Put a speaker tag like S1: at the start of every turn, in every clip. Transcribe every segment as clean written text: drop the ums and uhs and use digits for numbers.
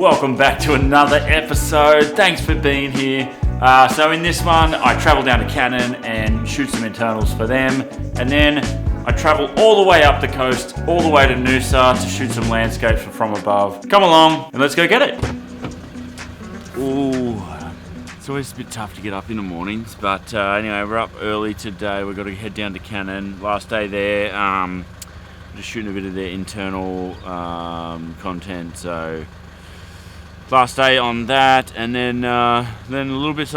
S1: Welcome back to another episode. Thanks for being here. So in this one, I travel down to Canon and shoot some internals for them. And then I travel all the way up the coast, all the way to Noosa to shoot some landscapes from above. Come along and let's go get it. Ooh, it's always a bit tough to get up in the mornings. But anyway, we're up early today. We've got to head down to Canon. Last day there, just shooting a bit of their internal content. So last day on that, and then a little bit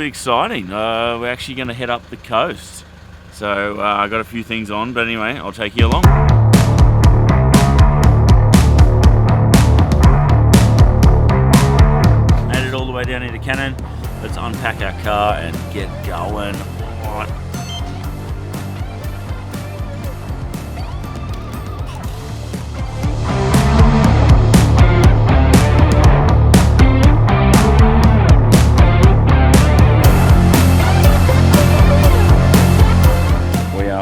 S1: exciting. We're actually going to head up the coast. So I got a few things on, but anyway, I'll take you along. Made it all the way down into Canon. Let's unpack our car and get going. All right.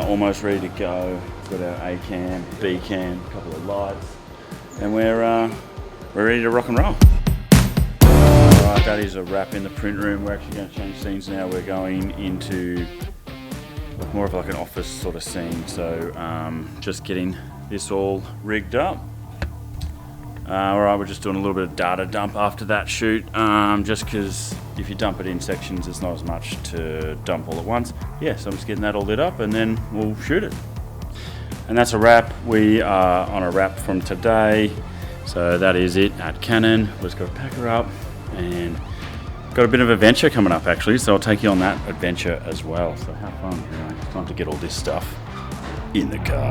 S1: Almost ready to go. We've got our A cam, B cam, a couple of lights, and we're ready to rock and roll. Alright, that is a wrap in the print room. We're actually going to change scenes now. We're going into more of like an office sort of scene. So just getting this all rigged up. Alright, we're just doing a little bit of data dump after that shoot, just because if you dump it in sections, there's not as much to dump all at once. Yeah, so I'm just getting that all lit up and then we'll shoot it. And that's a wrap. We are on a wrap from today. So that is it at Canon. We're just got to pack her up and got a bit of adventure coming up actually, so I'll take you on that adventure as well. So have fun. Anyway, it's time to get all this stuff in the car.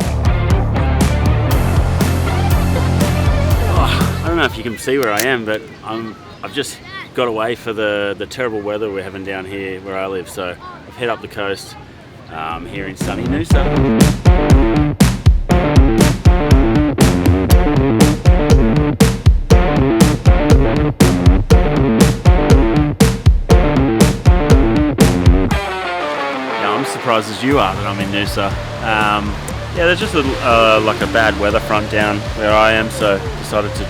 S1: I don't know if you can see where I am, but I've just got away for the terrible weather we're having down here where I live. So I've head up the coast here in sunny Noosa. Yeah, I'm as surprised as you are that I'm in Noosa. Yeah, there's just like a bad weather front down where I am, so decided to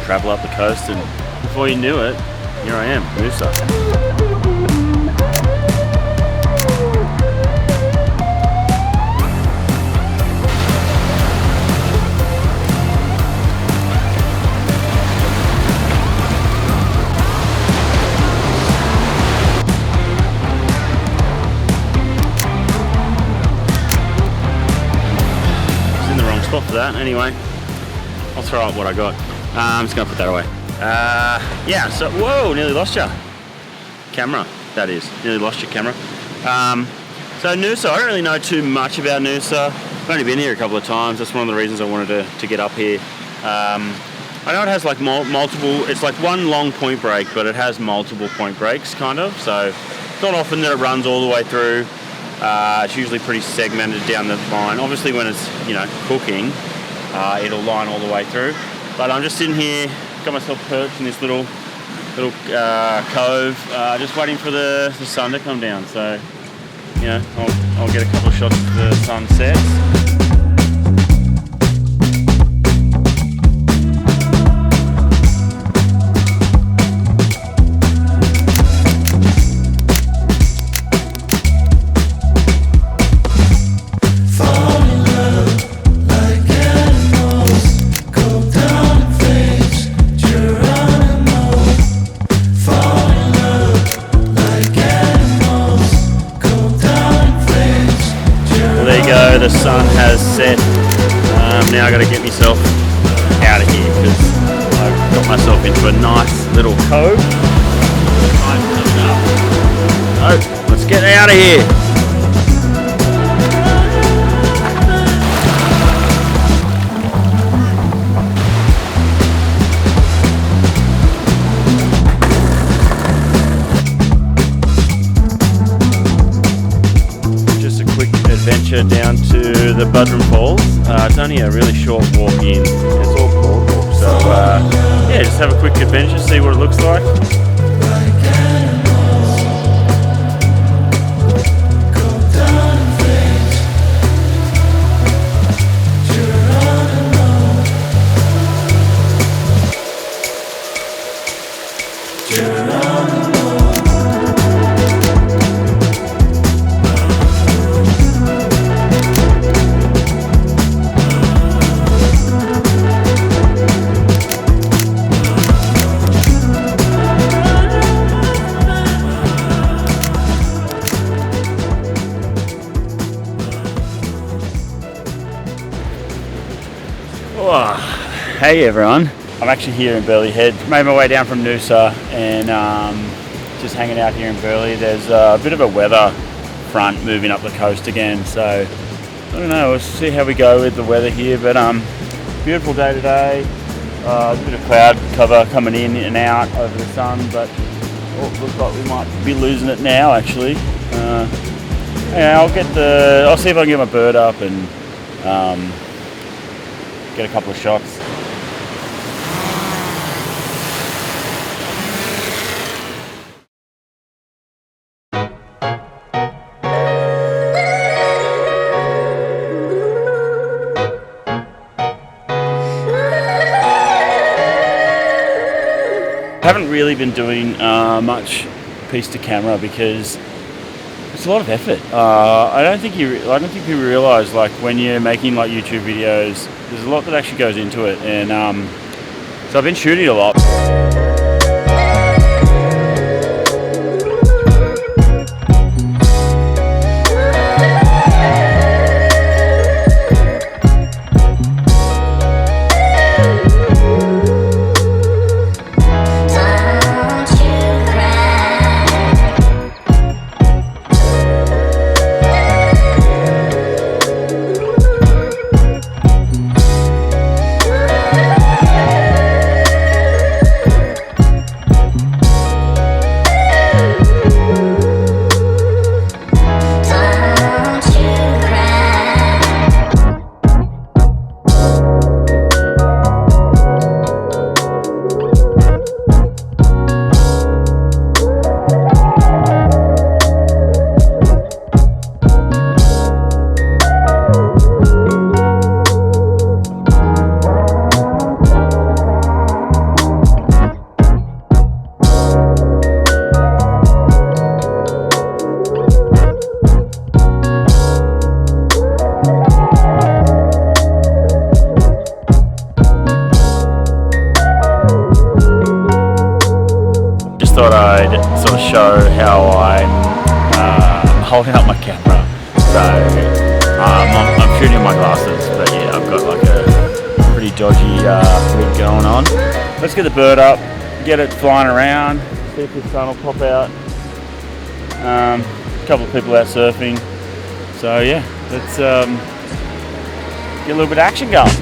S1: travel up the coast, and before you knew it, here I am, Noosa. Spot for that. Anyway, I'll throw up what I got. I'm just gonna put that away. Yeah, so whoa, nearly lost ya. Camera, that is. Nearly lost your camera. So Noosa, I don't really know too much about Noosa. I've only been here a couple of times. That's one of the reasons I wanted to get up here. I know it has like multiple, it's like one long point break, but it has multiple point breaks kind of. So it's not often that it runs all the way through. It's usually pretty segmented down the line. Obviously when it's, cooking, it'll line all the way through. But I'm just sitting here, got myself perched in this little cove, just waiting for the sun to come down. So, I'll get a couple of shots of the sunset. The sun has set. Now I got to get myself out of here because I've got myself into a nice little cove. So let's get out of here. Adventure down to the Buderim Falls. It's only a really short walk in. It's all boardwalk. So yeah, just have a quick adventure, see what it looks like. Oh, hey everyone, I'm actually here in Burleigh Heads. Made my way down from Noosa and just hanging out here in Burleigh. There's a bit of a weather front moving up the coast again, so I don't know, we'll see how we go with the weather here, but beautiful day today. A bit of cloud cover coming in and out over the sun, but looks like we might be losing it now actually. Yeah, I'll see if I can get my bird up and get a couple of shots. I haven't really been doing much piece to camera because it's a lot of effort. I don't think people realise, like, when you're making like YouTube videos, there's a lot that actually goes into it, and so I've been shooting a lot. Thought I'd sort of show how I'm holding up my camera. So I'm shooting my glasses, but yeah, I've got like a pretty dodgy rig going on. Let's get the bird up, get it flying around, see if the sun will pop out. A couple of people out surfing. So yeah, let's get a little bit of action going.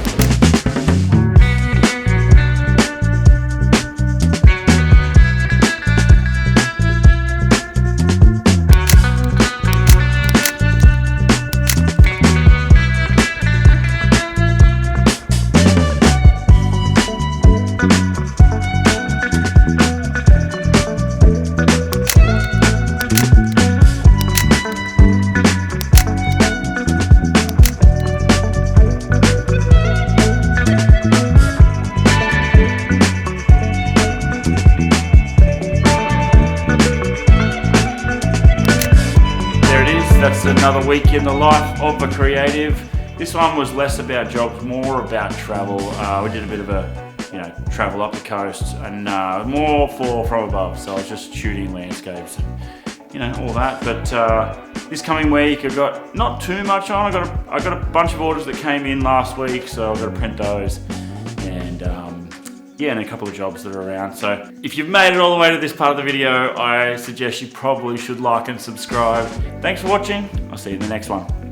S1: That's another week in the life of a creative. This one was less about jobs, more about travel. We did a bit of a, travel up the coast and more from above. So I was just shooting landscapes and, all that. But this coming week, I've got not too much on. I got a bunch of orders that came in last week, so I've got to print those. And and a couple of jobs that are around. So if you've made it all the way to this part of the video, I suggest you probably should like and subscribe. Thanks for watching. I'll see you in the next one.